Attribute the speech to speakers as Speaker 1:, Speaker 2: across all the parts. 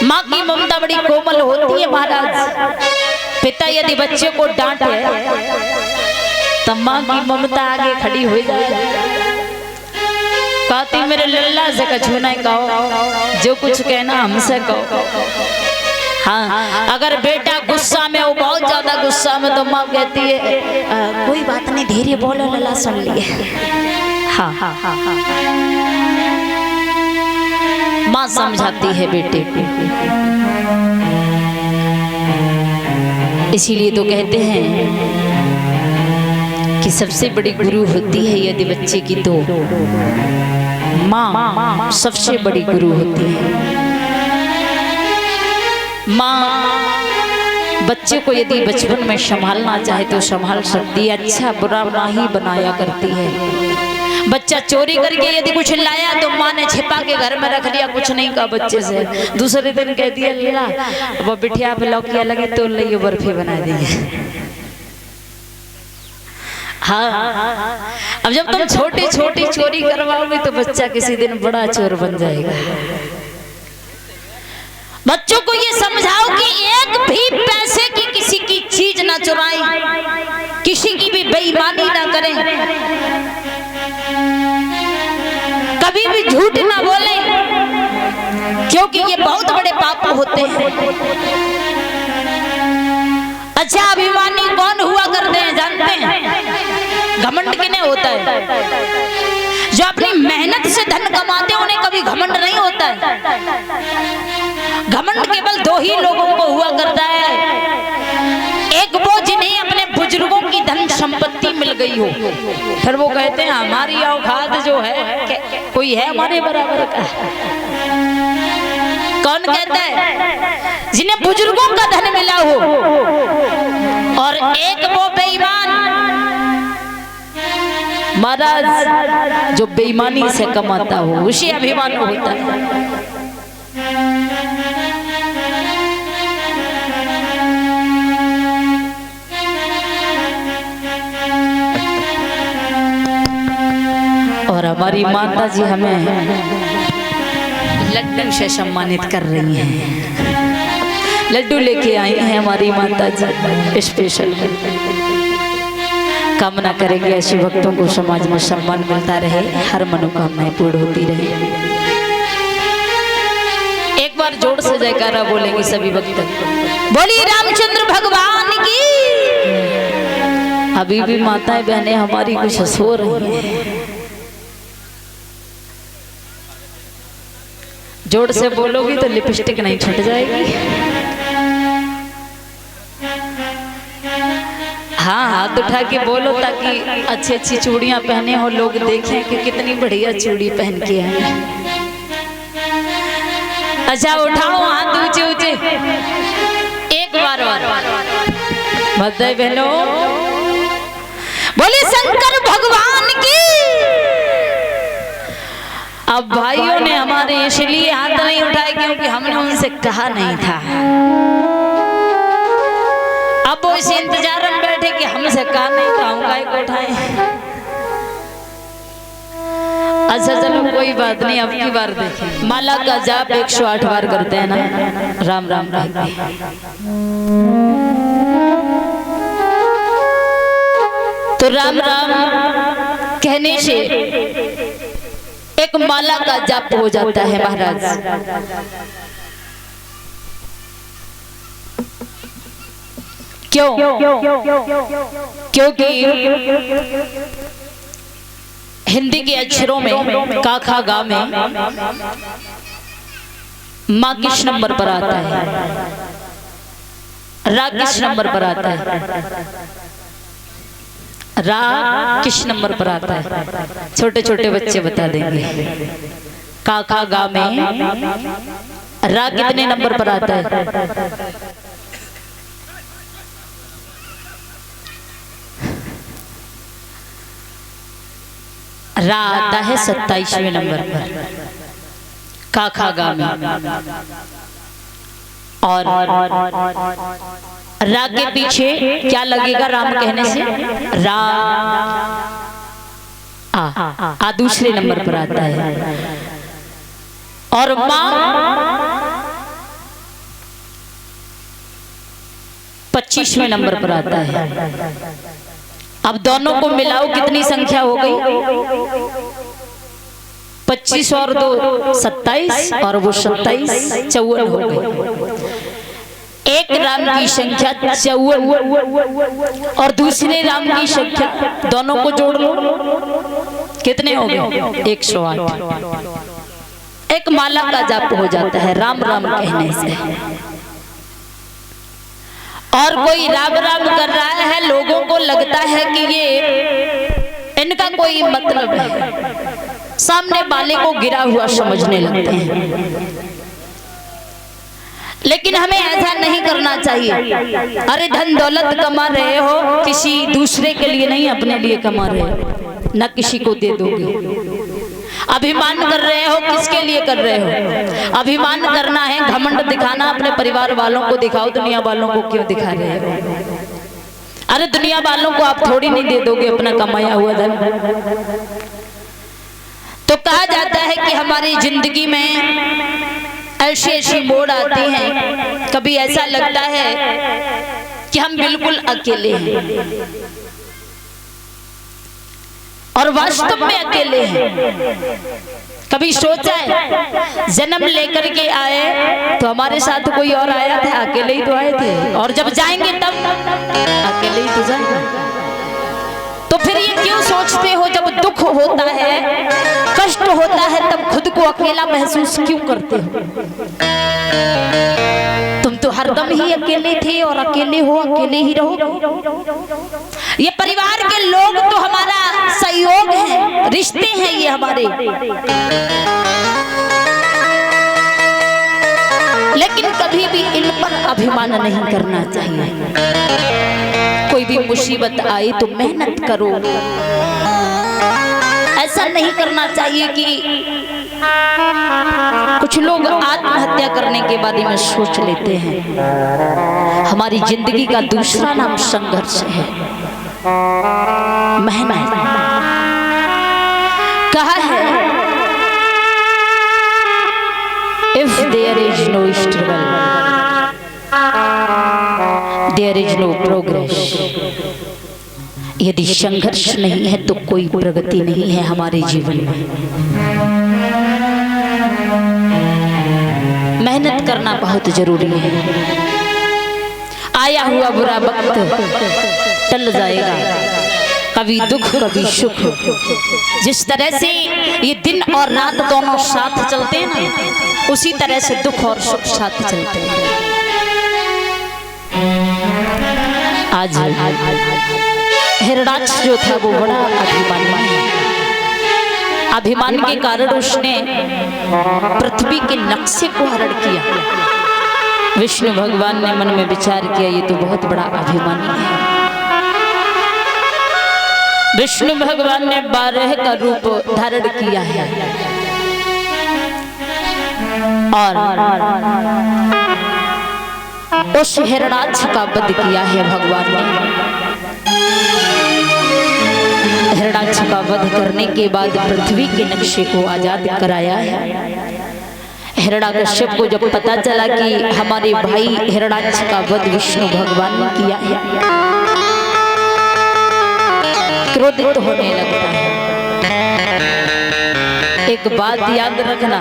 Speaker 1: माँ की ममता बड़ी कोमल होती है महाराज। पिता यदि बच्चे को डांटे तब माँ की ममता आगे खड़ी हो जाए। कहती मेरे लल्ला से कछु नहीं कहो, जो कुछ कहना हमसे कहो। हाँ, अगर बेटा गुस्सा में हो, बहुत ज्यादा गुस्सा में, तो माँ कहती है कोई बात नहीं, धीरे बोलो, लल्ला सुन लिए। हाँ हाँ हाँ हाँ, माँ समझाती है बेटे को। इसीलिए तो कहते हैं कि सबसे बड़ी गुरु होती है यदि बच्चे की, तो माँ सबसे बड़ी गुरु होती है। माँ बच्चे को यदि बचपन में संभालना चाहे तो संभाल सकती है, अच्छा बुरा ना ही बनाया करती है। बच्चा चोरी करके यदि कुछ लाया तो माँ ने छिपा के घर में रख लिया, कुछ नहीं कहा बच्चे से। दूसरे दिन कह दिया लीला वो बिटिया पे लौकिया लगे तो ले बर्फी बना देंगे। हाँ, अब जब तुम छोटी छोटी चोरी करवाओगे तो बच्चा किसी दिन बड़ा चोर बन जाएगा। बच्चों को ये समझाओ कि एक भी पैसे की किसी की चीज ना चुराएं, किसी की भी बेईमानी ना करें, कभी भी झूठ ना बोले, क्योंकि ये बहुत बड़े पाप होते हैं। अच्छा, अभिमानी कौन हुआ करते हैं जानते हैं? घमंड किन्हें होता है? जो अपनी मेहनत से धन कमाते हैं उन्हें कभी घमंड नहीं होता है। घमंड केवल दो ही लोगों को हुआ करता है, एक वो जिन्हें अपने बुजुर्गों की धन संपत्ति मिल गई हो, फिर वो कहते हैं हमारी औकात जो है कोई है हमारे बराबर का। कौन कहता है? जिन्हें बुजुर्गों का धन मिला हो। और एक वो बेईमान महाराज जो बेईमानी से कमाता हो, उसे अभिमान होता है। और हमारी माता जी हमें लड्डू से सम्मानित कर रही हैं। लड्डू लेके आई हैं हमारी माता जी स्पेशल। कामना करेंगे ऐसे भक्तों को समाज में सम्मान मिलता रहे, हर मनोकामनाएं पूर्ण होती रहे। एक बार जोर से जयकारा बोलेंगे सभी भक्त, बोलिए रामचंद्र भगवान की। अभी भी माताएं बहनें हमारी कुछ सो रही हैं। जोर से बोलोगी तो लिपस्टिक नहीं छूट जाएगी। हाँ, हाथ उठा के बोलो ताकि अच्छी अच्छी चूड़ियां पहने हो, लोग देखें कि कितनी बढ़िया चूड़ी पहन के हैं। अच्छा, उठाओ हाथ ऊंचे ऊंचे एक बार बधाई बहनों, बोले शंकर भगवान की। अब भाइयों ने हमारे इसलिए हाथ नहीं उठाए क्योंकि हमने उनसे कहा नहीं था। अब वो इस इंतजार में बैठे कि हमसे कहा नहीं था, हम काहे को उठाएं। अच्छा चलो कोई बात नहीं, अब की बार देखें। माला का जाप 108 बार करते हैं ना, राम राम कहते हैं। तो राम राम कहने से एक माला का जाप हो जाता है महाराज। क्यों? क्योंकि हिंदी के अक्षरों में का खा गा में माँ किस नंबर पर आता है, रा किस नंबर पर आता है, रा किस नंबर पर आता है? छोटे छोटे बच्चे बता देंगे। का खा गा में रा कितने नंबर पर आता है? रा आता है 27वें नंबर पर का खा गा में। और रा के पीछे क्या लगेगा राम कहने से? रा आ दूसरे नंबर पर आता है। और माँ 25वें नंबर पर आता है। अब दोनों को मिलाओ कितनी संख्या हो गई? 25 और 2 27 और वो 27 54 हो गई। एक राम की संख्या 54 और दूसरे राम की संख्या, दोनों को जोड़ लो कितने हो गए? 108। एक माला का जाप हो जाता है राम राम कहने से। और कोई राम राम कर रहा है, लोगों को लगता है कि ये इनका कोई मतलब है, सामने वाले को गिरा हुआ समझने लगते हैं। लेकिन हमें ऐसा नहीं करना चाहिए। अरे धन दौलत कमा रहे हो किसी दूसरे के लिए नहीं, अपने लिए कमा रहे हो, न किसी को दे दोगे। अभिमान कर रहे हो, किसके लिए कर रहे हो? अभिमान करना है, घमंड दिखाना, अपने परिवार वालों को दिखाओ, दुनिया वालों को क्यों दिखा रहे हो? अरे दुनिया वालों को आप थोड़ी नहीं दे दोगे अपना कमाया हुआ धन। तो कहा जाता है कि हमारी जिंदगी में ऐसी ऐसी मोड़ आती हैं, कभी ऐसा लगता है कि हम बिल्कुल अकेले हैं और वास्तव में अकेले हैं। कभी सोचा है जन्म लेकर के आए तो हमारे साथ कोई और आया था? अकेले ही तो आए थे, और जब जाएंगे तब अकेले ही तो जाएंगे। तो फिर ये क्यों सोचते हो जब दुख होता है, कष्ट होता है, तब खुद को अकेला महसूस क्यों करते हो? तुम तो हरदम ही अकेले थे और अकेले हो, अकेले ही रहोगे। ये परिवार के लोग तो हमारा सहयोग है, रिश्ते हैं ये हमारे, लेकिन कभी भी इन पर अभिमान नहीं करना चाहिए। कोई भी मुसीबत आए तो मेहनत करो, ऐसा नहीं करना चाहिए कि कुछ लोग आत्महत्या करने के बारे में सोच लेते हैं। हमारी जिंदगी का दूसरा नाम संघर्ष है, मेहनत। कहा है if there is no struggle there is no progress। यदि संघर्ष नहीं है तो कोई प्रगति नहीं है हमारे जीवन में। मेहनत करना बहुत जरूरी है। आया हुआ बुरा वक्त टल जाएगा, कभी दुख कभी सुख। जिस तरह से ये दिन और रात दोनों साथ चलते हैं ना, उसी तरह से दुख और सुख साथ चलते हैं। आज हिरणाक्ष जो था वो बड़ा अभिमानी है। अभिमान के कारण उसने पृथ्वी के नक्शे को हरण किया। विष्णु भगवान ने मन में विचार किया, ये तो बहुत बड़ा अभिमानी है। विष्णु भगवान ने 12 का रूप धारण किया है और उस हिरणाक्ष का वध किया है भगवान ने। हिरणाक्ष का वध करने के बाद पृथ्वी के नक्शे को आजाद कराया है। हिरण्याकश्यप को जब पता चला कि हमारे भाई हिरणाक्ष का वध विष्णु भगवान ने किया है, क्रोधित होने लगता है। एक बात याद रखना,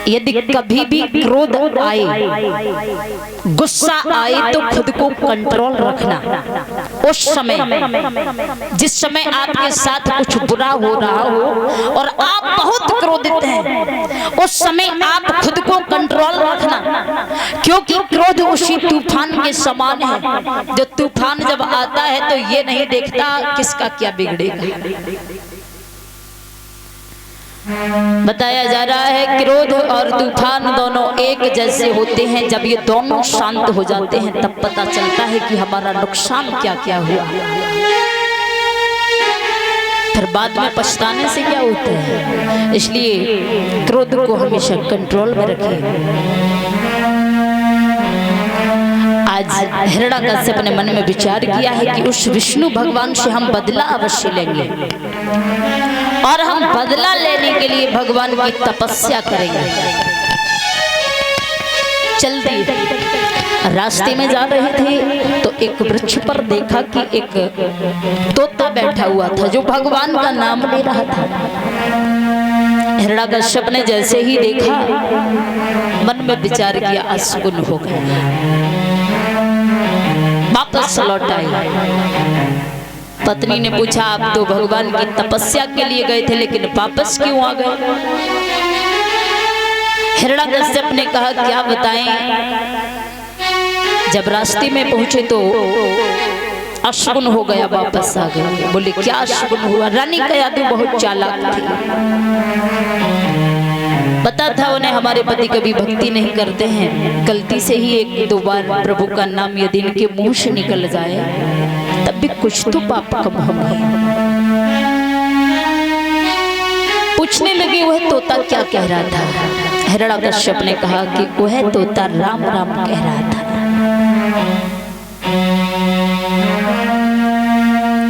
Speaker 1: यदि कभी भी क्रोध आए, गुस्सा आए तो खुद को कंट्रोल रखना। उस समय, जिस समय आपके साथ कुछ बुरा हो रहा हो और आप बहुत क्रोधित हैं, उस समय आप खुद को कंट्रोल रखना, क्योंकि क्रोध उसी तूफान के समान है। जो तूफान जब आता है तो ये नहीं देखता किसका क्या बिगड़ेगा। बताया जा रहा है क्रोध और तूफान दोनों एक जैसे होते हैं। जब ये दोनों शांत हो जाते हैं तब पता चलता है कि हमारा नुकसान क्या क्या हुआ। फिर बाद में पछताने से क्या होता है। इसलिए क्रोध को हमेशा कंट्रोल में रखें। आज हिरण्याकश्यप ने मन में विचार किया है कि उस विष्णु भगवान से हम बदला अवश्य लेंगे और हम बदला लेने के लिए भगवान की तपस्या करेंगे। चल दिए। रास्ते में जा रहे थे तो एक वृक्ष पर देखा कि एक तोता बैठा हुआ था जो भगवान का नाम ले रहा था। हिरण्यकश्यप ने जैसे ही देखा मन में विचार किया, अशुभ हो गया, वापस लौट आई। पत्नी ने पूछा, आप तो भगवान की तपस्या के लिए गए थे लेकिन वापस क्यों आ गए? हिरण्यकश्यप ने कहा, क्या बताएं, जब रास्ते में पहुंचे तो अशुभ हो गया, वापस आ गए। बोले क्या अशुभ हुआ? रानी का यादू बहुत चालाक थी, पता था उन्हें हमारे पति कभी भक्ति नहीं करते हैं, गलती से ही एक दो बार प्रभु का नाम यदि इनके मुंह से निकल जाए तब भी कुछ तो पाप कम होगा। पूछने लगी वह तोता क्या कह रहा था? हिरण्यकश्यप ने कहा कि वह तोता राम राम कह रहा था।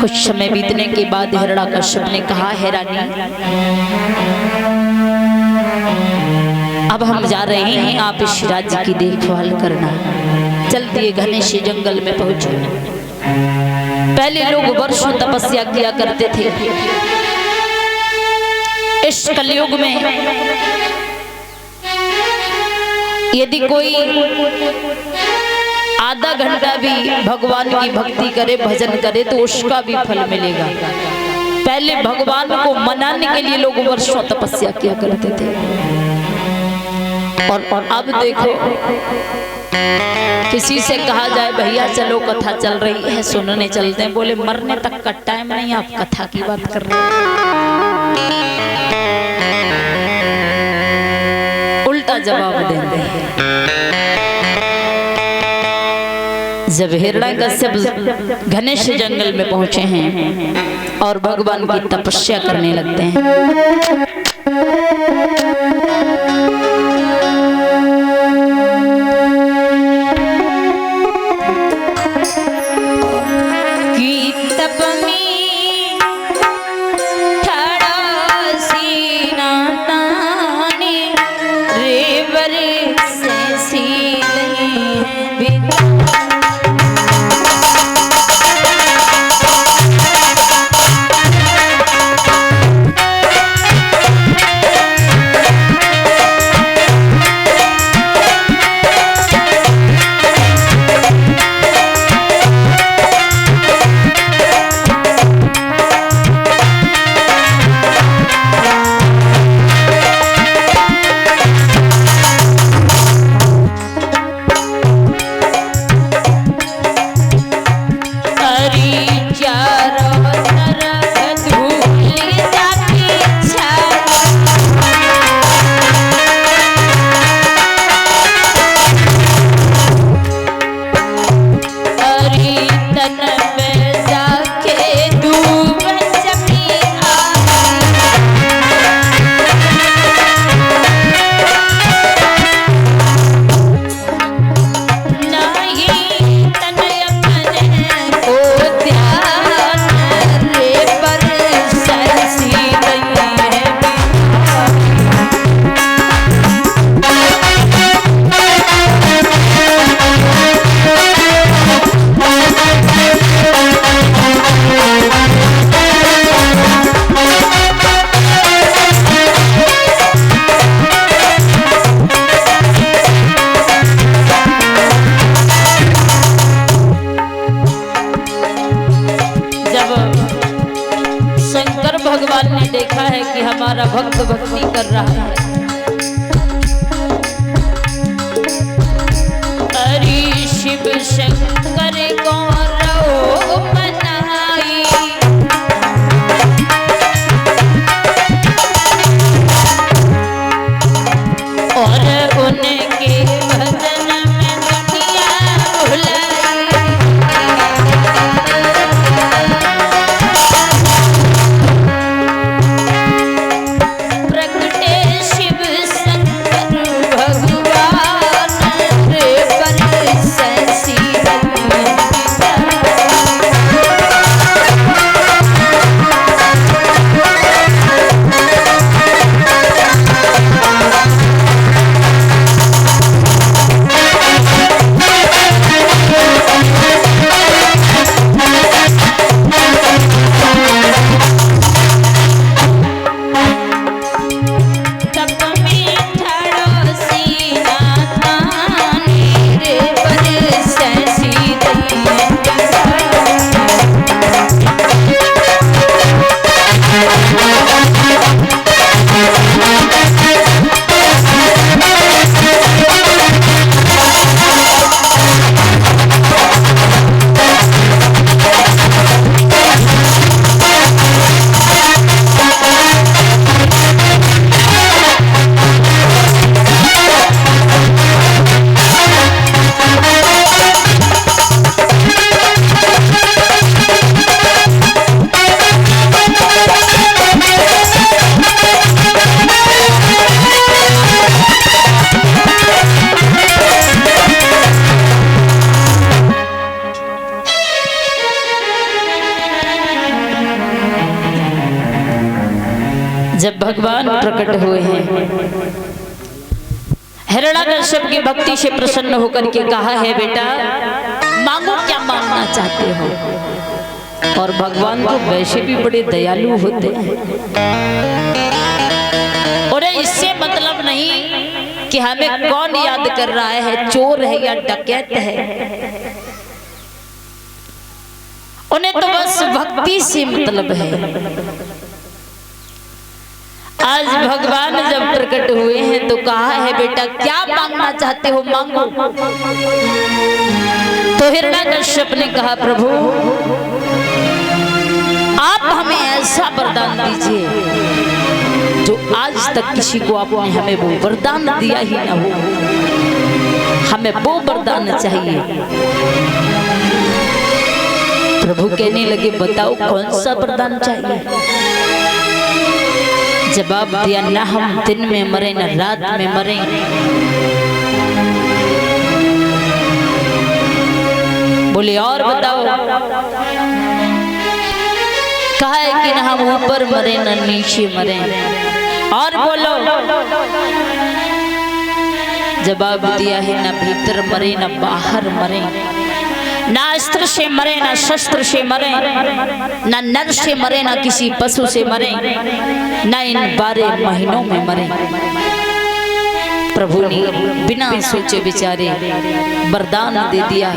Speaker 1: कुछ समय बीतने के बाद हिरण्यकश्यप ने कहा, हे रानी, अब हम जा रहे हैं, आप इस राज्य की देखभाल करना। चल दिए, घने से जंगल में पहुंचे। पहले लोग वर्षों तपस्या किया करते थे, इस कलयुग में यदि कोई आधा घंटा भी भगवान की भक्ति करे, भजन करे तो उसका भी फल मिलेगा। पहले भगवान को मनाने के लिए लोग वर्षों तपस्या किया करते थे, और अब देखो किसी से कहा जाए भैया चलो कथा चल रही है सुनने चलते हैं, बोले मरने तक का टाइम नहीं, आप कथा की बात कर रहे हैं। उल्टा जवाब देते हैं। जब हिरण्यकश्यप घने से जंगल में पहुंचे हैं और भगवान की तपस्या करने लगते हैं, भगवान ने देखा है कि हमारा भक्त भक्ति कर रहा है, हरि शिव शंकर गौरव मनाई, और उनके भजन में दुनिया भुलाई। प्रकट हुए हैं। हिरण्यकश्यप की भक्ति से प्रसन्न होकर के कहा है, बेटा मांगो, क्या मांगना चाहते हो। और भगवान तो वैसे भी बड़े दयालु होते हैं, और इससे मतलब नहीं कि हमें कौन याद कर रहा है, चोर है या डकैत है। उन्हें तो बस भक्ति से मतलब है। आज भगवान जब प्रकट हुए हैं तो कहा है, बेटा क्या मांगना चाहते हो, मांगो। तो हिरण्यकश्यप ने कहा, प्रभु आप हमें ऐसा वरदान दीजिए जो आज तक किसी को आपने हमें वो वरदान दिया ही ना हो। हमें वो वरदान चाहिए। प्रभु कहने लगे, बताओ कौन सा वरदान चाहिए। जवाब दिया, ना हम दिन में मरे ना रात में मरे, बोले और बताओ। कहा है कि ना हम ऊपर मरे ना नीचे मरे, और बोलो। जवाब दिया है, ना भीतर मरे ना बाहर मरे, ना अस्त्र से मरे ना शस्त्र से मरे, ना नर से मरे ना किसी पशु से मरे, ना इन 12 महीनों में मरे। प्रभु ने बिना सोचे विचारे वरदान दे दिया।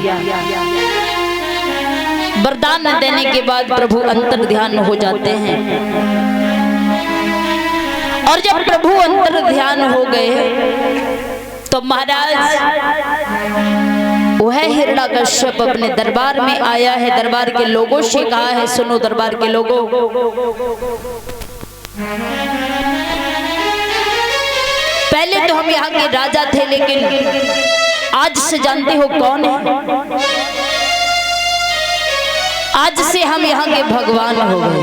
Speaker 1: वरदान देने के बाद प्रभु अंतर ध्यान हो जाते हैं, और जब प्रभु अंतर ध्यान हो गए तो महाराज वह हिरण्यकश्यप अपने दरबार में आया है। दरबार के लोगों से कहा है, सुनो दरबार के लोगों, पहले तो हम यहाँ के राजा थे, लेकिन आज से जानते हो कौन है। आज से हम यहाँ के भगवान हो गए।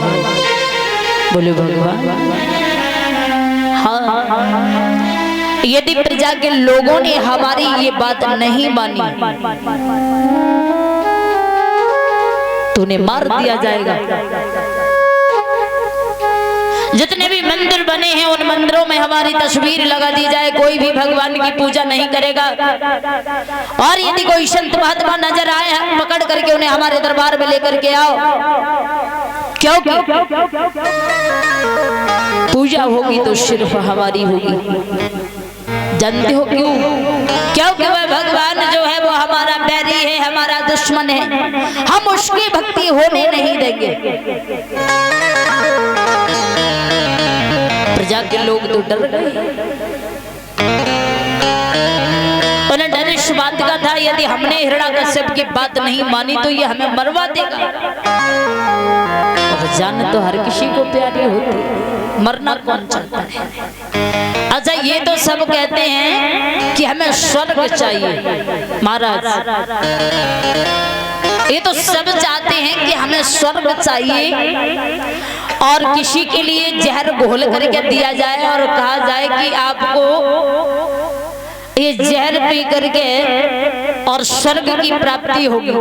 Speaker 1: बोले भगवान? हाँ। यदि प्रजा के लोगों ने हमारी ये बात नहीं मानी तो उन्हें मार दिया जाएगा। जितने भी मंदिर बने हैं उन मंदिरों में हमारी तस्वीर लगा दी जाए, कोई भी भगवान की पूजा नहीं करेगा। और यदि कोई संत महात्मा नजर आए, हम पकड़ करके उन्हें हमारे दरबार में लेकर के आओ, क्योंकि पूजा होगी तो सिर्फ हमारी होगी। जानते हो क्यों? क्योंकि वह भगवान जो है वो हमारा बैरी है, हमारा दुश्मन है। हम उसकी भक्ति होने नहीं देंगे। प्रजा के लोग तो डर गए। उन्हें डर इस बात का था, यदि हमने हिरण्यकश्यप की बात नहीं मानी तो ये हमें मरवा देगा। और जान तो हर किसी को प्यारी होती है, मरना कौन चाहता है। अच्छा, ये तो सब कहते हैं कि हमें स्वर्ग चाहिए महाराज, ये तो सब चाहते हैं कि हमें स्वर्ग चाहिए, और किसी के लिए जहर घोल करके दिया जाए और कहा जाए कि आपको ये जहर पी करके और स्वर्ग की प्राप्ति होगी।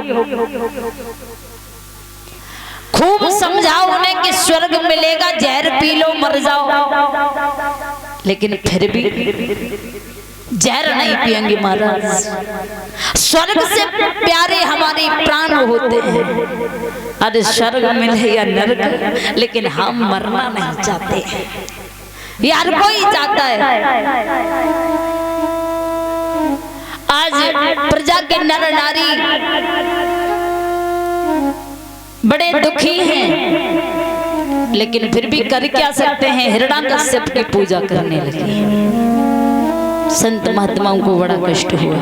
Speaker 1: खूब समझाओ उन्हें कि स्वर्ग मिलेगा, जहर पी लो मर जाओ, लेकिन फिर भी जहर नहीं पिएंगे महाराज। स्वर्ग से प्यारे हमारे प्राण होते हैं। अरे स्वर्ग मिले या नरक, लेकिन हम मरना नहीं चाहते। ये हर कोई चाहता है। आज प्रजा के नर नारी बड़े दुखी हैं, लेकिन फिर भी कर क्या सकते हैं, हिरण्यकश्यप की पूजा करने लगे। संत महात्माओं को बड़ा कष्ट हुआ।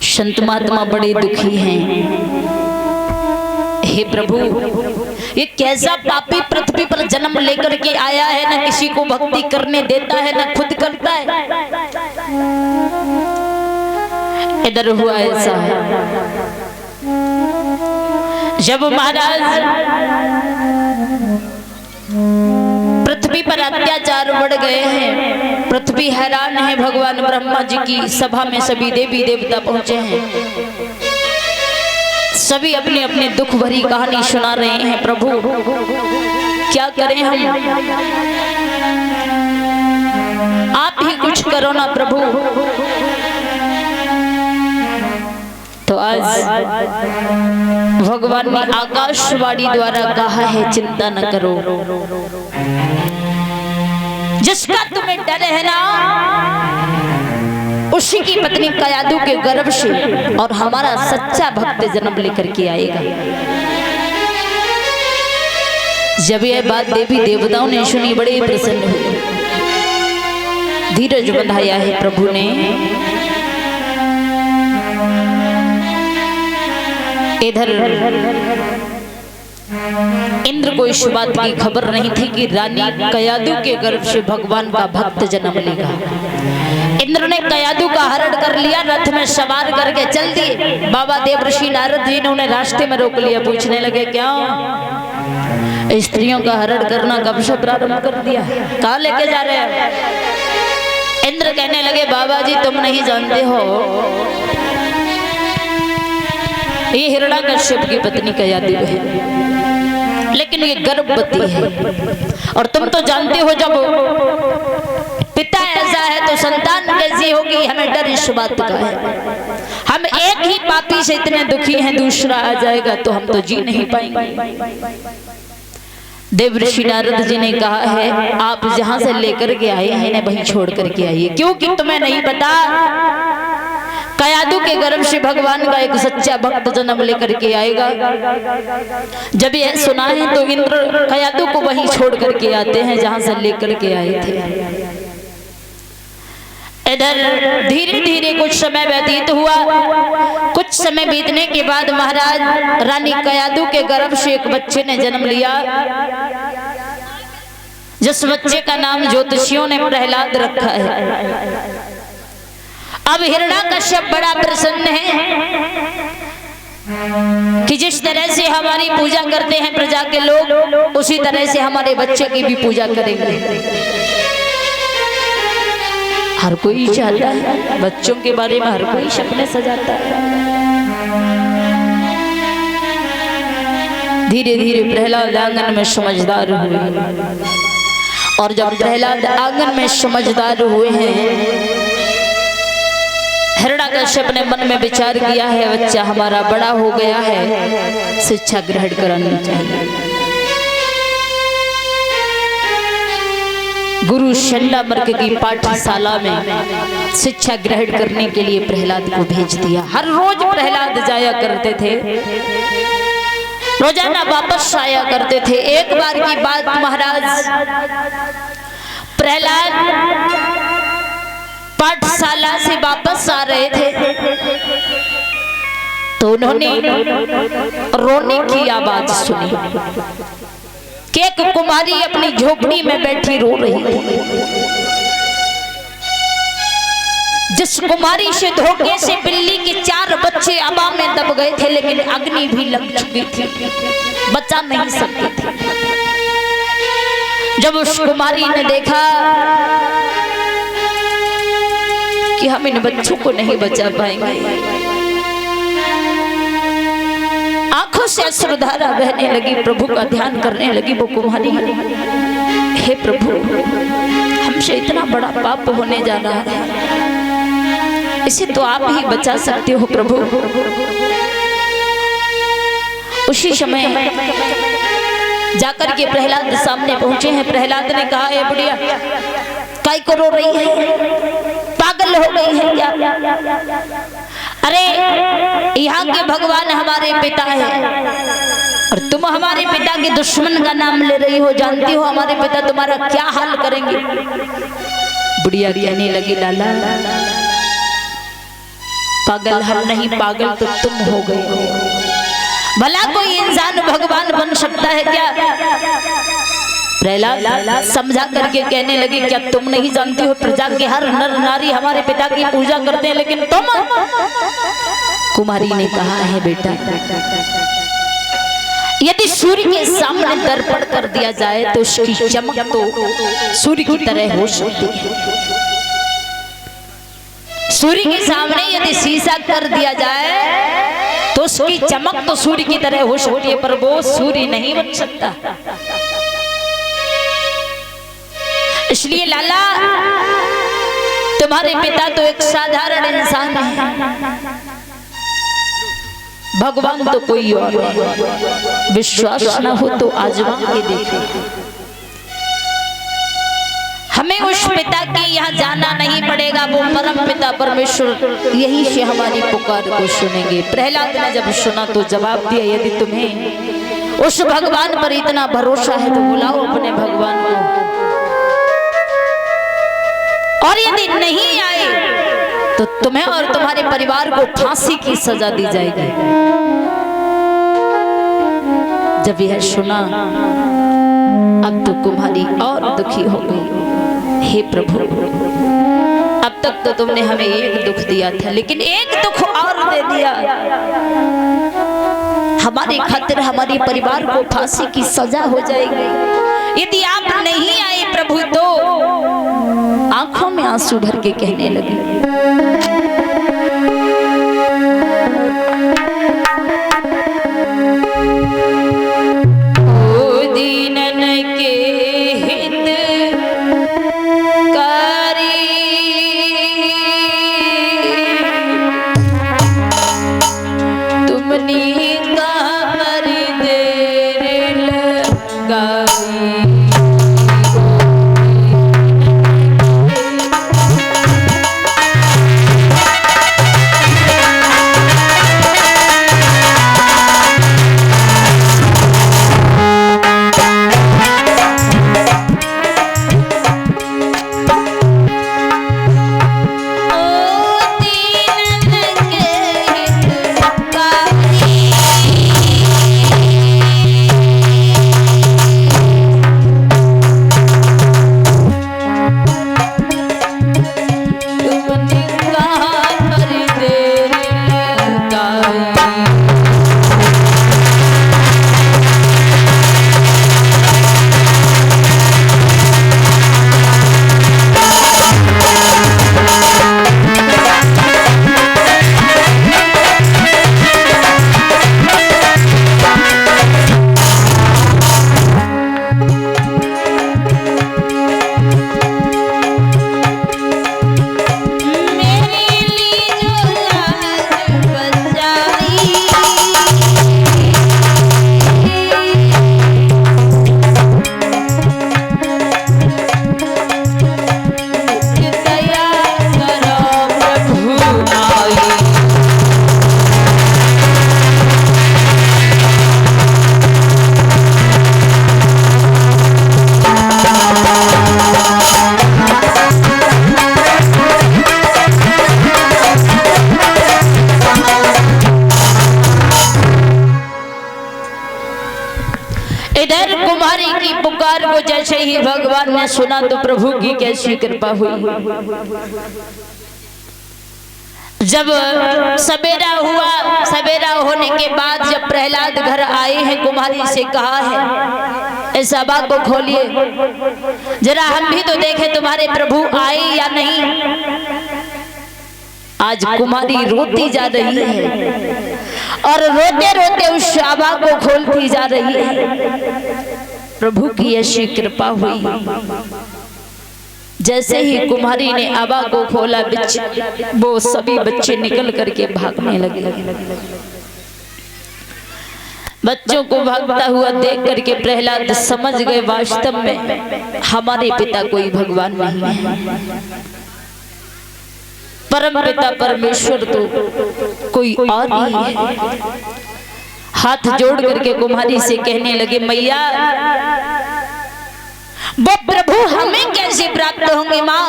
Speaker 1: संत महात्मा बड़े दुखी हैं। हे प्रभु, ये कैसा पापी पृथ्वी पर जन्म लेकर के आया है, ना किसी को भक्ति करने देता है, ना खुद करता है। इधर हुआ ऐसा है, जब महाराज पृथ्वी पर अत्याचार बढ़ गए हैं, पृथ्वी हैरान है। भगवान ब्रह्मा जी की सभा में सभी देवी देवता पहुंचे हैं, सभी अपने अपने दुख भरी कहानी सुना रहे हैं। प्रभु क्या करें हम, आप ही कुछ करो ना प्रभु। तो आज भगवान ने आकाशवाणी द्वारा कहा है, चिंता न करो, जिसका तुम्हें डर है ना उसी की पत्नी कयादू के गर्भ से और हमारा सच्चा भक्त जन्म लेकर के आएगा। जब यह बात देवी देवताओं ने सुनी, बड़े प्रसन्न हुए, धीरज बंधाया है प्रभु ने। इधर इंद्र को इस बात की खबर नहीं थी कि रानी कयादू के गर्भ से भगवान का भक्त जन्म लेगा। इंद्र ने कयादू का हरण कर लिया, रथ में सवार करके चल दिए। बाबा देवर्षि नारद जी ने उन्हें रास्ते में रोक लिया, पूछने लगे क्या स्त्रियों का हरण करना कब से प्रारंभ कर दिया, कहाँ लेके जा रहे हैं? इंद्र कहने लगे बाबा जी तुम नहीं जानते हो, ये हिरण्याकश्यप की पत्नी कयादू है, लेकिन ये गर्भवती है। और तुम तो जानते हो जब पिता ऐसा है तो संतान कैसी होगी, हमें डर इस बात का है। हम एक ही पापी से इतने दुखी हैं, दूसरा आ जाएगा तो हम तो जी नहीं पाएंगे। देवर्षि नारद जी ने कहा है आप जहां से लेकर के आए हैं इन्हें वहीं छोड़ करके आइए, क्योंकि तुम्हें नहीं पता कयादू के गर्भ से भगवान का एक सच्चा भक्त जन्म लेकर के आएगा। जब यह सुना है तो इंद्र कयादू को वहीं छोड़ करके आते हैं जहां से लेकर के आए थे। इधर धीरे धीरे कुछ समय व्यतीत हुआ। कुछ समय बीतने के बाद महाराज रानी कयादू के गर्भ से एक बच्चे ने जन्म लिया, जिस बच्चे का नाम ज्योतिषियों ने प्रहलाद रखा है। अब हिरण्याकश्यप बड़ा प्रसन्न है कि जिस तरह से हमारी पूजा करते हैं प्रजा के लोग, उसी तरह से हमारे बच्चे की भी पूजा करेंगे। हर कोई चाहता है, बच्चों के बारे में हर कोई सपने सजाता है। धीरे धीरे प्रहलाद आंगन में समझदार हुए, और जब प्रहलाद आंगन में समझदार हुए हैं, हिरण्याकश्यप ने मन में विचार किया है बच्चा हमारा बड़ा हो गया है, शिक्षा ग्रहण करानी चाहिए। गुरु शंडामर्क की पाठशाला में शिक्षा ग्रहण करने के लिए प्रहलाद को भेज दिया। हर रोज प्रहलाद जाया करते थे, रोजाना वापस आया करते थे। एक बार की बात महाराज, प्रहलाद पाठशाला से वापस आ रहे थे तो उन्होंने रोने की आवाज सुनी कि एक कुमारी अपनी झोपड़ी में बैठी रो रही थी। जिस कुमारी से धोखे से बिल्ली के 4 बच्चे हवा में दब गए थे, लेकिन अग्नि भी लग चुकी थी, बचा नहीं सकती थी। जब उस कुमारी ने देखा कि हम इन बच्चों को नहीं बचा पाएंगे, आंखों से अश्रुधारा बहने लगी, प्रभु का ध्यान करने लगी। वो कुमारी, हे प्रभु हमसे इतना बड़ा पाप होने जा रहा है, इसे तो आप ही बचा सकते हो प्रभु। उसी समय जाकर के प्रहलाद सामने पहुंचे हैं। प्रहलाद ने कहा है बुढ़िया काई को रो रही है, पागल हो गई है क्या? अरे यहाँ के भगवान हमारे पिता है और तुम हमारे पिता के दुश्मन का नाम ले रही हो, जानती हो हमारे पिता तुम्हारा क्या हाल करेंगे? बुढ़िया कहने लगी लाला पागल हम नहीं, पागल तो तुम हो गई हो। भला कोई इंसान भगवान बन सकता है क्या? प्रहलाद समझा करके कहने लगी क्या तुम नहीं जानती हो प्रजा के हर नर नारी हमारे पिता की पूजा करते हैं, लेकिन तुम? कुमारी ने कहा है बेटा यदि सूर्य के सामने दर्पण कर दिया जाए तो उसकी चमक तो सूर्य की तरह हो सकती है। सूर्य के सामने यदि शीशा कर दिया जाए तो उसकी चमक तो सूर्य की तरह हो सकती है, पर वो सूर्य नहीं बन सकता। इसलिए लाला तुम्हारे पिता तो एक साधारण इंसान है, भगवान तो कोई और है। विश्वास न हो तो आजमा के देखो। हमें उस पिता के यहाँ जाना नहीं पड़ेगा, वो परम पिता परमेश्वर यही से हमारी पुकार को सुनेंगे। प्रहलाद ने जब सुना तो जवाब दिया, यदि तुम्हें उस भगवान पर इतना भरोसा है तो बुलाओ अपने भगवान को, और यदि नहीं आए तो तुम्हें और तुम्हारे परिवार को फांसी की सजा दी जाएगी। जब यह सुना अब तो कुम्हारी और दुखी हो गई। हे प्रभु, अब तक तो तुमने हमें एक दुख दिया था, लेकिन एक दुख और दे दिया। हमारे खातिर हमारे परिवार को फांसी की सजा हो जाएगी। यदि आप नहीं आए प्रभु तो आंखों में आंसू भर के कहने लगे, ओ दीनन के हित कारी, तुमने कामर देर लगाई। इधर कुमारी की पुकार को जैसे ही भगवान ने सुना तो प्रभु की कैसी कृपा हुई। जब सवेरा हुआ, सवेरा होने के बाद जब प्रहलाद घर आए हैं, कुमारी से कहा है इस सभा को खोलिए, जरा हम भी तो देखें तुम्हारे प्रभु आए या नहीं। आज कुमारी रोती जा रही है और रोते रोते उस सभा को खोलती जा रही है। प्रभु की ऐसी कृपा हुई, जैसे ही कुमारी ने आबा को खोला, वो सभी बच्चे निकल करके भागने लगे। बच्चों को भागता हुआ देख करके प्रहलाद समझ गए वास्तव में हमारे पिता कोई भगवान नहीं है, परम पिता परमेश्वर तो कोई और ही है। हाथ जोड़ करके कुमारी से कहने लगे, मैया वो प्रभु हमें कैसे प्राप्त होंगे माँ,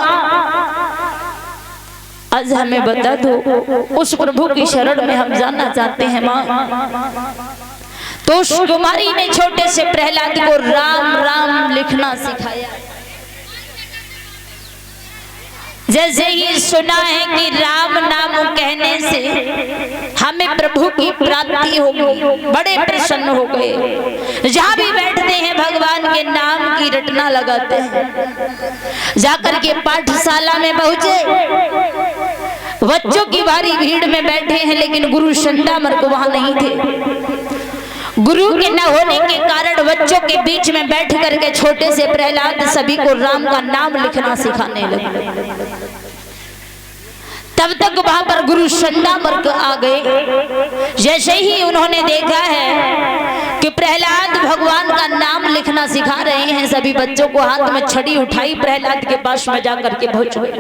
Speaker 1: आज हमें बता दो, उस प्रभु की शरण में हम जाना चाहते हैं माँ। तो उस कुमारी ने छोटे से प्रहलाद को राम राम लिखना सिखाया। जैसे ही सुना है कि राम नाम कहने से हमें प्रभु की प्राप्ति होगी, बड़े प्रसन्न हो गए। जहाँ भी बैठते हैं भगवान के नाम की रटना लगाते हैं। जाकर के पाठशाला में पहुंचे, बच्चों की भारी भीड़ में बैठे हैं, लेकिन गुरु संडामर को वहां नहीं थे। गुरु के न होने के कारण बच्चों के बीच में बैठ करके छोटे से प्रहलाद सभी को राम का नाम लिखना सिखाने लगे। तब तक वहां पर गुरु शंडामर्क आ गए। जैसे ही उन्होंने देखा है कि प्रहलाद भगवान का नाम लिखना सिखा रहे हैं, सभी बच्चों को हाथ में छड़ी उठाई, प्रहलाद के पास में जाकर के पहुंच गए।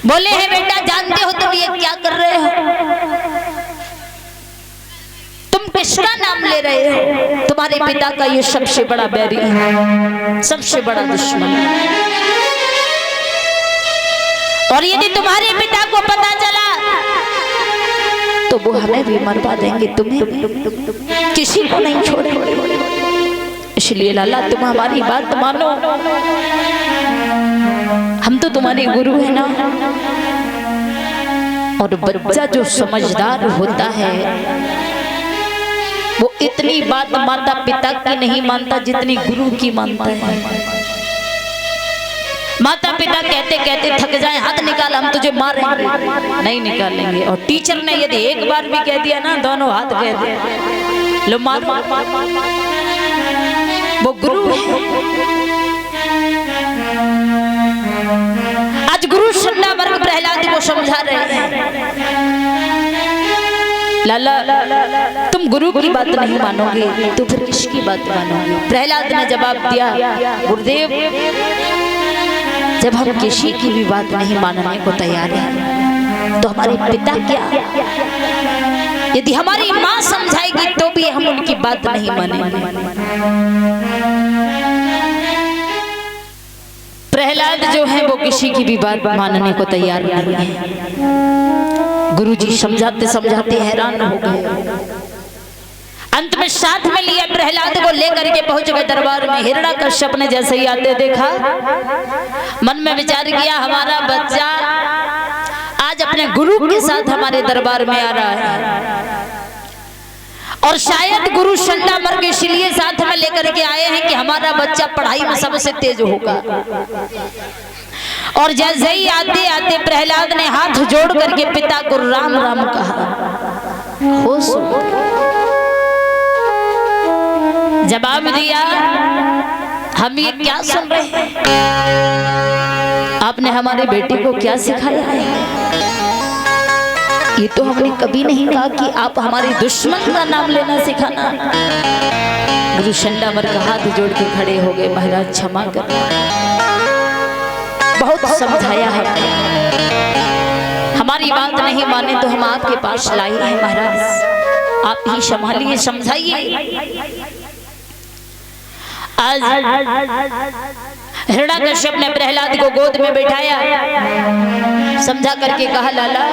Speaker 1: बोले हैं बेटा, जानते हो तुम ये क्या कर रहे हो? तुम किसका नाम ले रहे हो? तुम्हारे पिता का ये सबसे बड़ा बैरी है, सबसे बड़ा दुश्मन है, और यदि तुम्हारे पिता को पता चला तो वो हमें भी मरवा देंगे, तुम्हें भी, किसी को नहीं छोड़ेंगे। इसलिए लाला तुम हमारी बात मानो, हम तो तुम्हारे गुरु है ना। और बच्चा जो समझदार होता है वो इतनी बात माता पिता की नहीं मानता जितनी गुरु की मानता है। माता पिता कहते कहते थक जाए, हाथ निकाल हम तुझे मारेंगे, नहीं निकालेंगे। और टीचर ने यदि एक बार भी कह दिया ना, दोनों हाथ कह दिया, लो मार, वो गुरु है। आज गुरु शंडामर्क प्रहलाद को समझा रहे हैं, लाला तुम गुरु की बात नहीं मानोगे तो फिर किसकी बात मानोगे? प्रहलाद ने जवाब दिया, गुरुदेव जब हम किसी की भी बात नहीं मानने को तैयार हैं तो हमारे पिता क्या? यदि हमारी माँ समझाएगी तो भी हम उनकी बात नहीं मानेंगे। प्रहलाद जो है वो किसी की भी बात मानने को तैयार नहीं है। गुरुजी समझाते समझाते हैरान हो गए। अंत में साथ में लिया प्रहलाद को लेकर के पहुंच गए दरबार में। हिरण्याकश्यप ने जैसे ही आते देखा, मन में विचार किया, हमारा बच्चा आज अपने गुरु के साथ हमारे दरबार में आ रहा है, और शायद गुरु शंडामर्क इसलिए साथ में लेकर के आए हैं कि हमारा बच्चा पढ़ाई में सबसे तेज होगा। और जैसे ही आते आते प्रहलाद ने हाथ जोड़ करके पिता को राम राम कहा। हो जवाब दिया, हम ये क्या सुन रहे हैं? आपने हमारे बेटे को क्या सिखाया है? ये तो हमने कभी नहीं कहा कि आप हमारे दुश्मन का नाम लेना सिखाना। गुरु शंडामर्क हाथ जोड़ के खड़े हो गए, महाराज क्षमा कर, बहुत समझाया है, हमारी बात नहीं माने तो हम आपके पास लाए हैं महाराज, आप ही संभालिए, समझाइए। आज हिरण्याकश्यप ने प्रहलाद को गोद में बैठाया, समझा करके कहा, लाला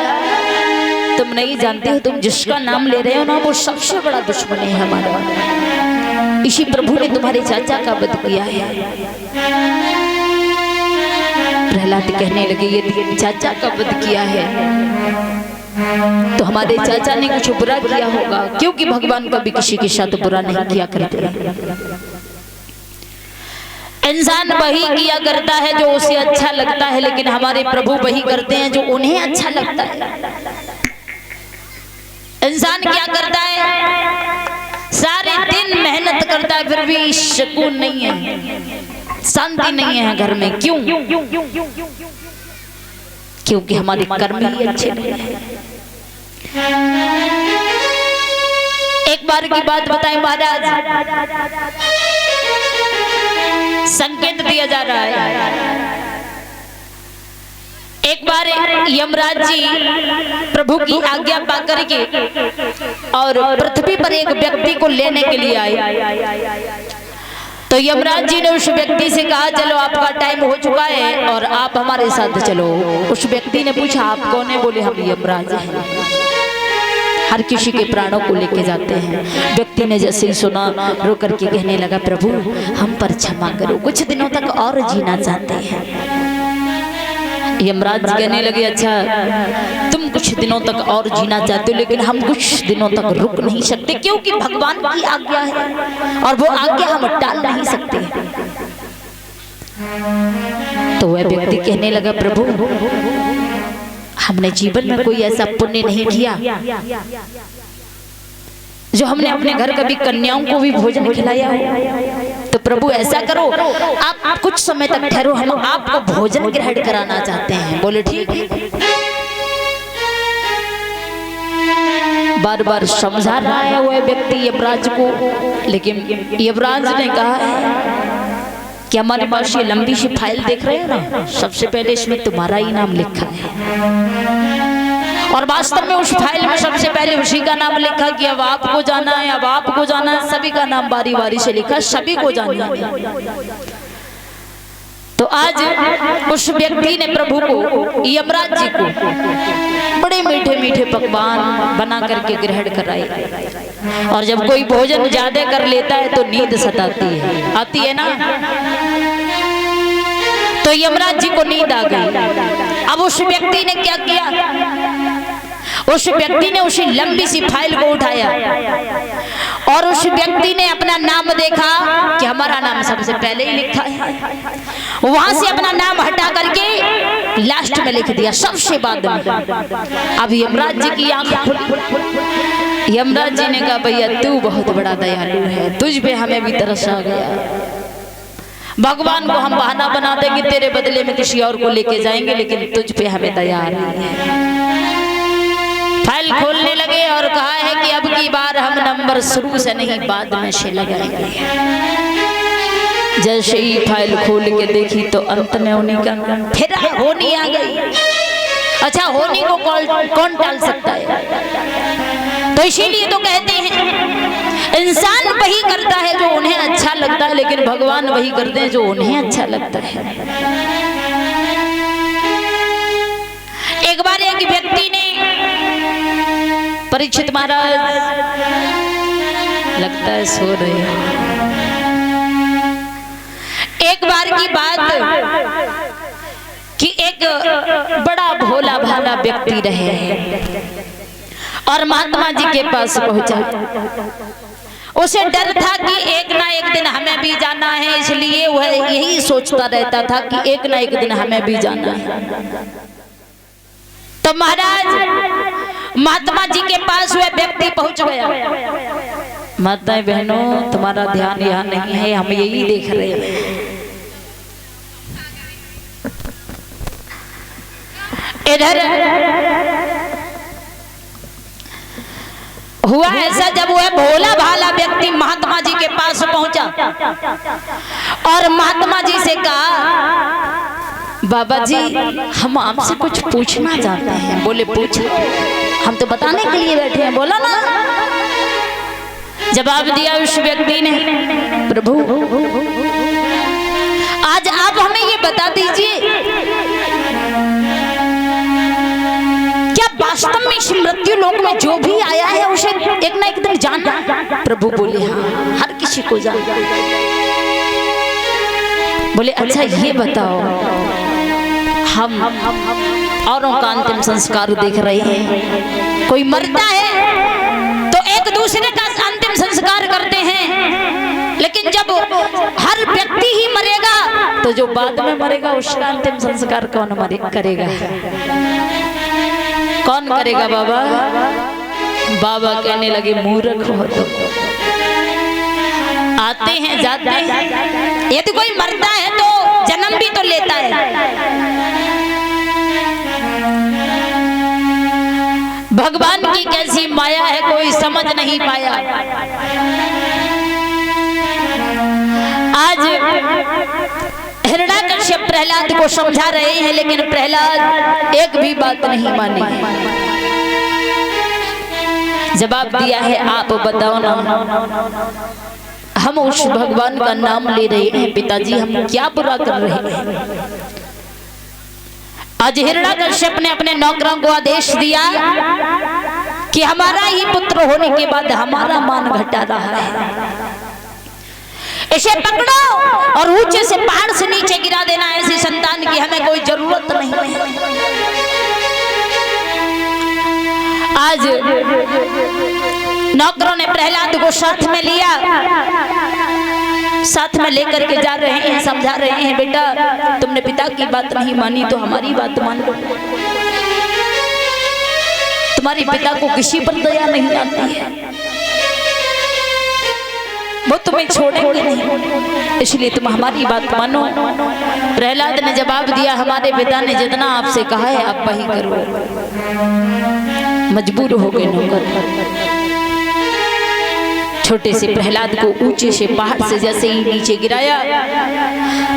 Speaker 1: तुम नहीं जानते हो, तुम जिसका नाम ले रहे हो ना वो सबसे बड़ा दुश्मन है हमारा। इसी प्रभु ने तुम्हारे चाचा का वध किया है। प्रहलाद कहने लगे, यदि चाचा का वध किया है तो हमारे चाचा ने कुछ बुरा किया होगा, क्योंकि भगवान कभी किसी के साथ बुरा नहीं किया करते। इंसान वही किया करता है जो उसे अच्छा लगता है, लेकिन हमारे प्रभु वही करते हैं जो उन्हें अच्छा लगता है। इंसान क्या करता है, सारे दिन मेहनत करता है फिर भी सुकून नहीं है, शांति नहीं है घर में। क्यों? क्योंकि हमारे कर्म ही अच्छे नहीं है। एक बार की बात बताएं महाराज, संकेत दिया जा रहा है। एक बार यमराज जी प्रभु की आज्ञा पाकर के और पृथ्वी पर एक व्यक्ति को लेने के लिए आए। तो यमराज जी ने उस व्यक्ति से कहा, चलो आपका टाइम हो चुका है और आप हमारे साथ चलो। उस व्यक्ति ने पूछा, आप कौन है? बोले, हम यमराज हैं, हर किसी के प्राणों को लेके जाते हैं। व्यक्ति ने जैसे ही सुना रो करके कहने लगा, प्रभु हम पर क्षमा करो, कुछ दिनों तक और जीना चाहते हैं। यमराज कहने लगे, अच्छा तुम कुछ दिनों तक और जीना चाहते हो, लेकिन हम कुछ दिनों तक रुक नहीं सकते, क्योंकि भगवान की आज्ञा है और वो आज्ञा हम टाल नहीं सकते। तो वह व्यक्ति कहने लगा, प्रभु हमने जीवन में कोई ऐसा पुण्य नहीं किया जो हमने अपने घर कभी कन्याओं को भी भोजन खिलाया हो। तो प्रभु ऐसा करो, आप कुछ समय तक ठहरो, हम आपको भोजन ग्रहण कराना चाहते हैं। बोले ठीक है। बार बार समझा रहा है वो व्यक्ति यमराज को, लेकिन यमराज ने कहा है कि हमारे पास ये लंबी सी फाइल देख रहे हैं ना, सबसे पहले इसमें तुम्हारा ही नाम लिखा है। और वास्तव में उस फाइल में सबसे पहले उसी का नाम लिखा कि अब आपको जाना है, अब आपको जाना है। सभी का नाम बारी बारी से लिखा, सभी को जाना है। तो आज उस व्यक्ति ने प्रभु को, यमराज जी को, बड़े मीठे मीठे पकवान बना करके ग्रहण कराए। और जब कोई भोजन ज्यादा कर लेता है तो नींद सताती है, आती है ना। तो यमराज जी को नींद आ गई। अब उस व्यक्ति ने क्या किया, उस व्यक्ति ने उसी लंबी सी फाइल को उठाया और उस व्यक्ति ने अपना नाम देखा कि हमारा नाम सबसे पहले ही लिखा है। वहां से अपना नाम हटा करके लास्ट में लिख दिया, सबसे बाद में। अब यमराज जी की आंख खुली। यमराज जी ने कहा, भैया तू बहुत बड़ा दयालु है, तुझ पे हमें भी तरस आ गया। भगवान को हम बहाना बना देंगे, तेरे बदले में किसी और को लेके जाएंगे, लेकिन तुझ पे हमें दया आ रही है। फाइल खोलने लगे और कहा है कि अब की बार हम नंबर शुरू से नहीं बाद में से लगाएंगे। जैसे ही फाइल खोल के देखी तो अंत में होनी का फिर होनी आ गई। अच्छा, होनी को कौन टाल सकता है? तो इसीलिए तो कहते हैं इंसान वही करता है जो उन्हें अच्छा लगता है, लेकिन भगवान वही करते हैं जो उन्हें अच्छा लगता है। एक बार एक व्यक्ति ने, परीक्षित महाराज लगता है सो रहे हैं, एक बार की बात कि एक बड़ा भोला भाला व्यक्ति रहे और महात्मा जी के पास पहुंचा। उसे डर था कि एक ना एक दिन हमें भी जाना है, इसलिए वह यही सोचता रहता था कि एक ना एक दिन हमें भी जाना है। तो महाराज महात्मा जी के पास वह व्यक्ति पहुंच गया। माताएं बहनों, तुम्हारा ध्यान यहाँ नहीं है, हम यही देख रहे हैं। इधर हुआ ऐसा, जब वह भोला भाला व्यक्ति महात्मा जी के पास पहुंचा और महात्मा जी से कहा, बाबा जी हम आपसे कुछ पूछना चाहते हैं। बोले पूछो, हम तो बताने के लिए बैठे हैं, बोला ना। जवाब दिया उस व्यक्ति ने, प्रभु आज आप हमें ये बता दीजिए, क्या वास्तव में इस मृत्यु लोक में जो भी आया है उसे एक ना एक दिन जाना? प्रभु बोले हाँ, हर किसी को जाना। बोले अच्छा ये बताओ, हम औरों का अंतिम संस्कार देख रहे हैं, कोई मरता है तो एक दूसरे का अंतिम संस्कार करते हैं, लेकिन जब हर व्यक्ति ही मरेगा तो जो बाद में मरेगा उसका अंतिम संस्कार कौन करेगा? कौन करेगा बाबा? बाबा कहने लगे, मूर्ख हो तो आते हैं जाते हैं, यदि कोई मरता है तो जन्म भी तो लेता है। भगवान की कैसी माया है कोई समझ नहीं पाया। आज हिरण्याकश्यप प्रहलाद को समझा रहे हैं, लेकिन प्रहलाद एक भी बात नहीं मानी। जवाब दिया है, आप बताओ ना, हम उस भगवान का नाम ले रहे हैं, पिताजी हम क्या बुरा कर रहे हैं? आज हिरण्याकश्यप ने अपने नौकरों को आदेश दिया कि हमारा ही पुत्र होने के बाद हमारा मान घटा रहा है, इसे पकड़ो और ऊंचे से पहाड़ से नीचे गिरा देना, ऐसी संतान की हमें कोई जरूरत नहीं है। आज नौकरों ने प्रहलाद को साथ में लिया, साथ में लेकर के जा रहे हैं, समझा रहे हैं, बेटा तुमने पिता की बात नहीं मानी तो हमारी बात मान लो। तुम्हारे पिता को किसी पर दया नहीं आती है, वो तुम्हें छोड़ेंगे नहीं, इसलिए तुम हमारी बात मानो। प्रहलाद ने जवाब दिया, हमारे पिता ने जितना आपसे कहा है आप वही करो। मजबूर हो गए नौकर। छोटे से प्रहलाद को ऊंचे से पहाड़ से जैसे ही नीचे गिराया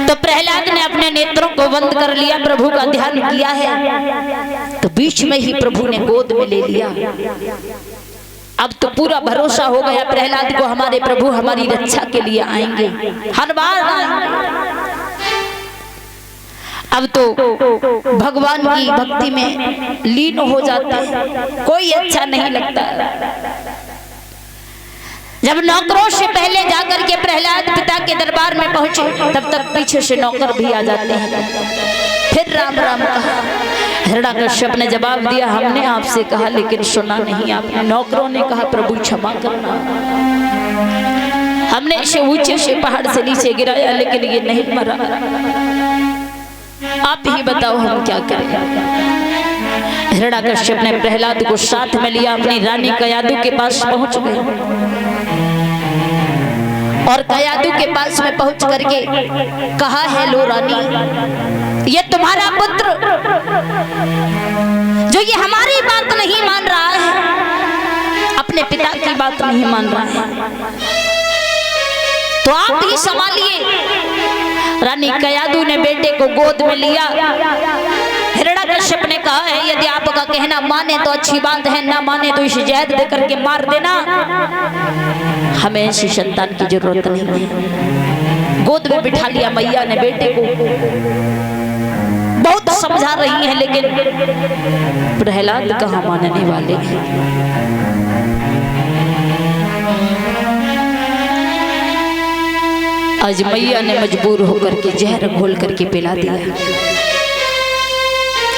Speaker 1: तो प्रहलाद ने अपने नेत्रों को बंद कर लिया, प्रभु का ध्यान किया है। तो बीच में ही प्रभु ने गोद में ले लिया। अब तो पूरा भरोसा हो गया प्रहलाद को, हमारे प्रभु हमारी रक्षा के लिए आएंगे, हर बार आएंगे। अब तो भगवान की भक्ति में लीन हो जाते हैं, कोई अच्छा नहीं लगता। जब नौकरों से पहले जाकर के प्रहलाद पिता के दरबार में पहुंचे, तब तक पीछे से नौकर भी आ जाते हैं। फिर राम राम कहा। हिरण्यकश्यप ने जवाब दिया, हमने आपसे कहा लेकिन सुना नहीं आपने। नौकरों ने कहा, प्रभु क्षमा करना, हमने इसे ऊंचे से पहाड़ से नीचे गिराया लेकिन ये नहीं मरा, आप ही बताओ हम क्या करें। हिरण्यकश्यप ने प्रहलाद को साथ में लिया, अपनी रानी कयादु के पास पहुंच गए और कयादु के पास में पहुंच करके कहा, है लो रानी, ये तुम्हारा पुत्र जो ये हमारी बात नहीं मान रहा है, अपने पिता की बात नहीं मान रहा है, तो आप ही संभालिए। रानी कयादु ने बेटे को गोद में लिया। हिरण्यकश्यप ने कहा है, यदि आपका कहना माने तो अच्छी बात है, ना माने तो इसे जहर दे करके मार देना, हमें ऐसी संतान की जरूरत नहीं है। गोद में बिठा लिया मैया ने बेटे को, बहुत समझा रही है लेकिन प्रहलाद कहाँ मानने वाले हैं। आज मैया ने मजबूर होकर के जहर घोल करके पिला दिया,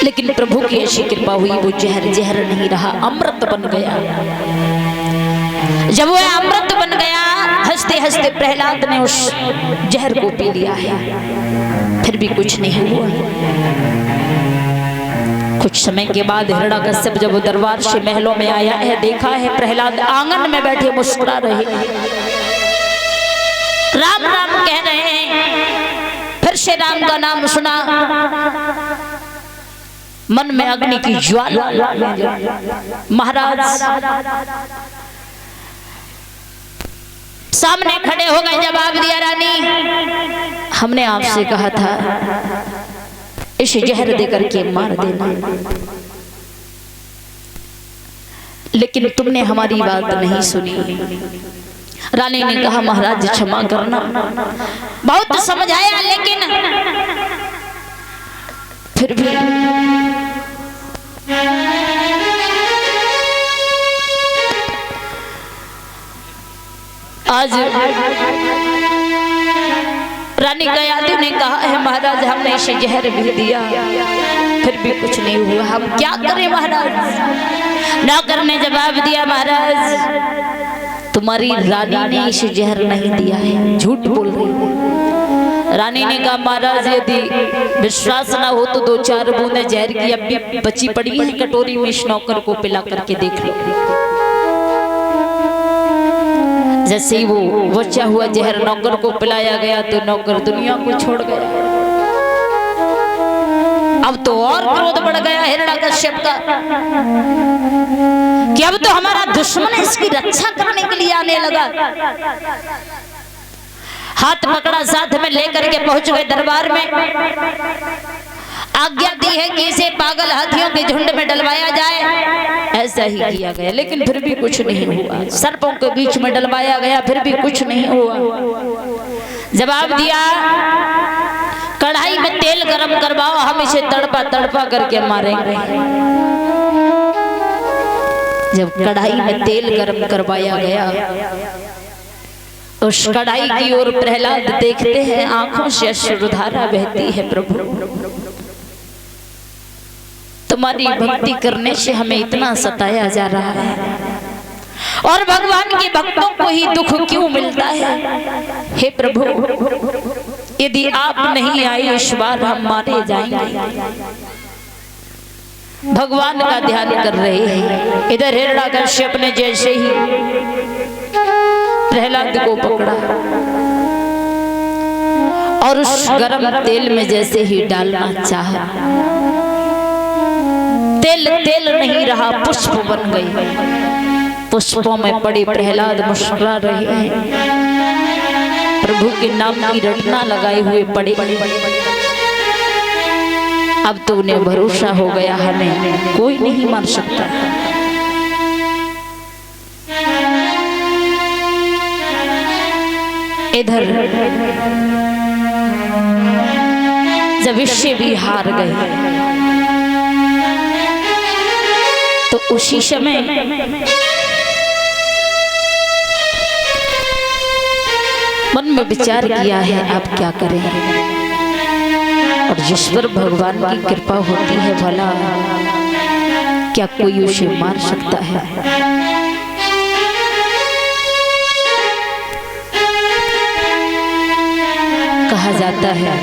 Speaker 1: लेकिन प्रभु की ऐसी कृपा हुई, वो जहर जहर नहीं रहा, अमृत बन गया। जब वो अमृत बन गया, हंसते हंसते प्रहलाद ने उस जहर को पी लिया है, फिर भी कुछ नहीं हुआ। कुछ समय के बाद हिरण्यकश्यप जब दरबार से महलों में आया है, देखा है प्रहलाद आंगन में बैठे मुस्कुरा रहे हैं, राम राम कह रहे हैं। फिर से राम का नाम सुना, मन में अग्नि की ज्वाला। महाराज सामने खड़े हो गए, जवाब दिया, रानी हमने आपसे कहा था इसे जहर देकर के मार देना, लेकिन तुमने हमारी बात नहीं सुनी। रानी ने कहा, महाराज क्षमा करना, बहुत समझाया लेकिन फिर भी आज रानी कयादु ने कहा है, महाराज हमने इसे जहर भी दिया फिर भी कुछ नहीं हुआ, हम क्या करें महाराज। नौकर ने जवाब दिया, महाराज तुम्हारी रानी ने इसे जहर नहीं दिया है, झूठ बोल रही है। रानी ने कहा, महाराज यदि विश्वास ना हो तो 2-4 बूंदे जहर की अब भी बची पड़ी है कटोरी में, इस नौकर को पिला करके देख लो। जैसे ही वो बचा हुआ जहर नौकर को पिलाया गया तो नौकर दुनिया को छोड़ गया। अब तो और क्रोध बढ़ गया हिरण्यकश्यप का कि अब तो हमारा दुश्मन इसकी रक्षा करने के लिए आने लगा। हाथ पकड़ा, साथ में लेकर के पहुंच गए दरबार में। आज्ञा दी है कि इसे पागल हाथियों के झुंड में डलवाया जाए। ऐसा ही किया गया, लेकिन फिर भी कुछ नहीं हुआ। सर्पों के बीच में डलवाया गया, फिर भी कुछ नहीं हुआ। जवाब दिया, कढ़ाई में तेल गरम करवाओ, हम इसे तड़पा तड़पा करके मारेंगे। जब कढ़ाई में तेल गरम करवाया गया, उस कढ़ाई की ओर प्रहलाद देखते हैं, आंखों से अश्रुधारा बहती है। प्रभु तुम्हारी भक्ति करने से हमें इतना सताया जा रहा है, और भगवान के भक्तों को ही दुख क्यों मिलता है। हे प्रभु, यदि आप नहीं आए इस बार हम मारे जाएंगे। भगवान का ध्यान कर रहे हैं। इधर हिरण्यकश्यप ने जैसे ही प्रहलाद को पकड़ा और उस गरम तेल में जैसे ही डालना चाहा, तेल तेल नहीं रहा, पुष्प बन गई। पुष्पों में पड़े प्रहलाद मुस्कुरा रहे हैं, प्रभु के नाम की रटना लगाए हुए पड़े। अब तो उन्हें भरोसा हो गया, हमें कोई नहीं मार सकता। इधर जब विश्व भी हार गए तो उसी समय मन में विचार किया है आप क्या करें। और जिस पर भगवान की कृपा होती है भला क्या कोई उसे मार सकता है। कहा जाता है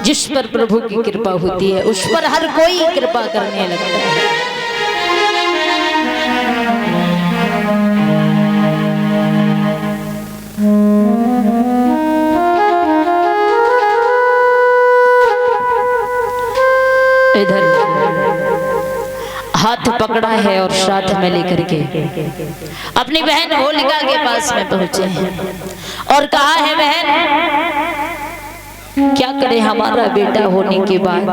Speaker 1: जिस पर प्रभु की कृपा होती है उस पर हर कोई कृपा करने लगता है। इधर हाथ पकड़ा है और साथ में लेकर के अपनी बहन होलिका के पास में पहुंचे हैं और कहा है बहन क्या करे, हमारा बेटा होने के बाद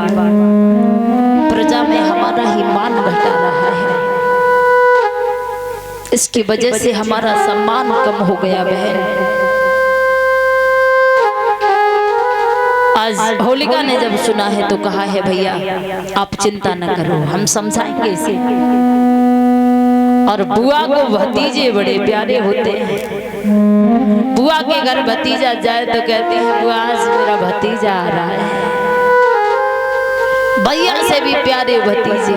Speaker 1: प्रजा में हमारा ही मान घटा रहा है, इसकी वजह से हमारा सम्मान कम हो गया बहन। आज होलिका ने जब सुना है तो कहा है भैया आप चिंता न करो, हम समझाएंगे इसे। और बुआ को भतीजे बड़े प्यारे होते हैं। बुआ के घर भतीजा जाए तो कहती है बुआ आज मेरा भतीजा आ रहा है। भैया से भी प्यारे भतीजे।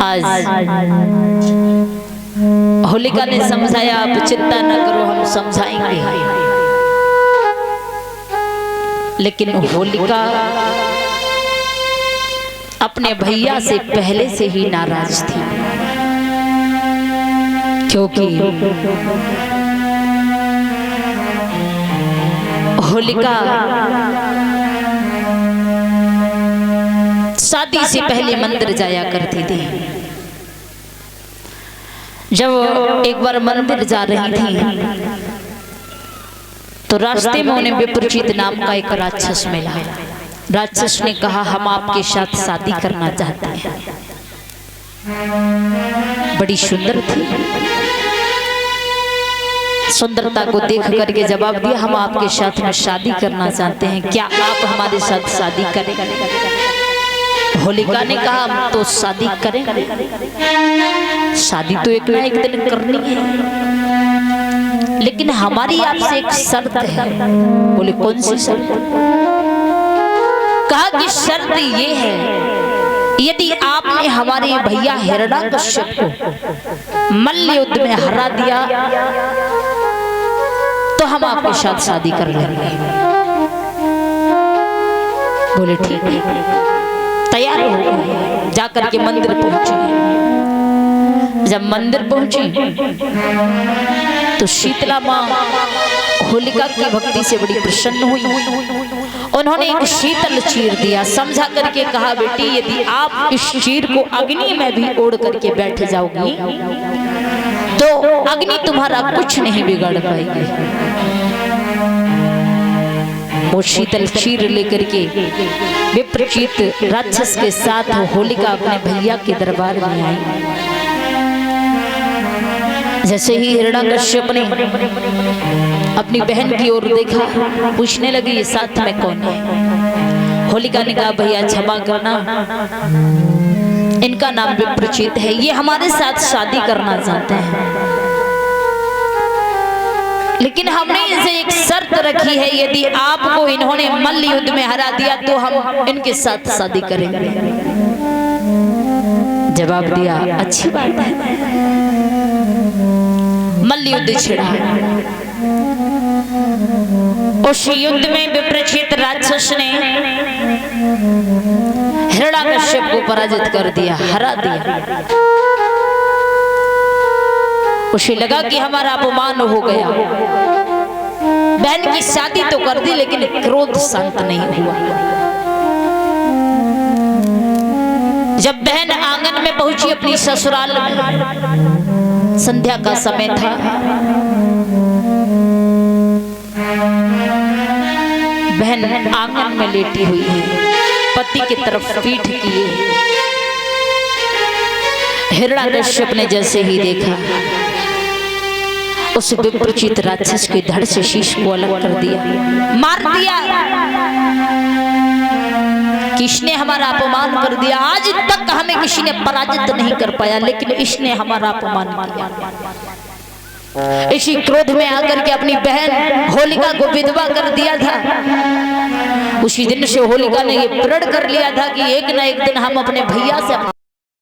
Speaker 1: आज होलिका ने समझाया आप चिंता न करो, हम समझाएंगे। लेकिन होलिका अपने भैया से पहले से ही नाराज थी, क्योंकि होलिका शादी से पहले मंदिर जाया करती थी। जब एक बार मंदिर जा रही थी तो रास्ते में उन्हें विप्रचित नाम का एक राक्षस मिला। राक्षस ने कहा, हम आपके साथ शादी करना चाहते हैं। बड़ी सुंदर थी, सुंदरता को देख करके जवाब दिया, हम आपके साथ में शादी करना चाहते हैं, क्या आप हमारे साथ शादी करेंगे? होलिका ने कहा, हम तो शादी करेंगे, शादी तो एक ना एक दिन करनी है, लेकिन हमारी आपसे एक शर्त है। बोले, कौन सी शर्त? कहा कि शर्त ये है, यदि आपने हमारे भैया हिरण्यकश्यप को मल्ल युद्ध में हरा दिया तो हम आपके साथ शादी कर लेंगे। बोले ठीक है, तैयार हो गए, जाकर के मंदिर पहुंचे। जब मंदिर पहुंची तो शीतला माँ होलिका की भक्ति से बड़ी प्रसन्न हुई। उन्होंने एक शीतल चीर दिया, समझा करके कहा, बेटी यदि आप इस चीर को अग्नि में भी ओढ़ करके बैठ जाओगी तो अग्नि तुम्हारा कुछ नहीं बिगाड़ पाएगी। वो शीतल चीर लेकर के विप्रचित राक्षस के साथ होलिका अपने भैया के दरबार में आई। जैसे ही हिरण्यकश्यप ने अपनी बहन की ओर देखा, पूछने लगी, ये साथ में कौन है? होलिका ने कहा, भैया क्षमा करना, इनका नाम विप्रचित है, ये हमारे साथ शादी करना चाहते हैं, लेकिन हमने इनसे एक शर्त रखी है, यदि आपको इन्होंने मल्ल युद्ध में हरा दिया तो हम इनके साथ शादी करेंगे। जवाब दिया, अच्छी बात है। मल्ल युद्ध छिड़ा। उस युद्ध में विप्रचित राक्षस ने हिरण्यकश्यप को पराजित कर दिया, हरा दिया। उसे लगा कि हमारा अपमान हो गया। बहन की शादी तो कर दी, लेकिन क्रोध शांत नहीं हुआ। जब बहन आंगन में पहुंची अपनी ससुराल में, संध्या का समय था, बहन आंगन में लेटी हुई है, पति की तरफ पीठ किए। हिरण्यकश्यप ने जैसे ही देखा, उस विप्रचित राक्षस के धड़ से शीश को अलग कर दिया, मार दिया। किसने हमारा अपमान कर दिया? आज तक हमें किसी ने पराजित नहीं कर पाया, लेकिन इसने हमारा अपमान किया। इसी क्रोध में आकर के अपनी बहन होलिका को विधवा कर दिया था। उसी दिन से होलिका ने ये प्रण कर लिया था कि एक न एक दिन हम अपने भैया से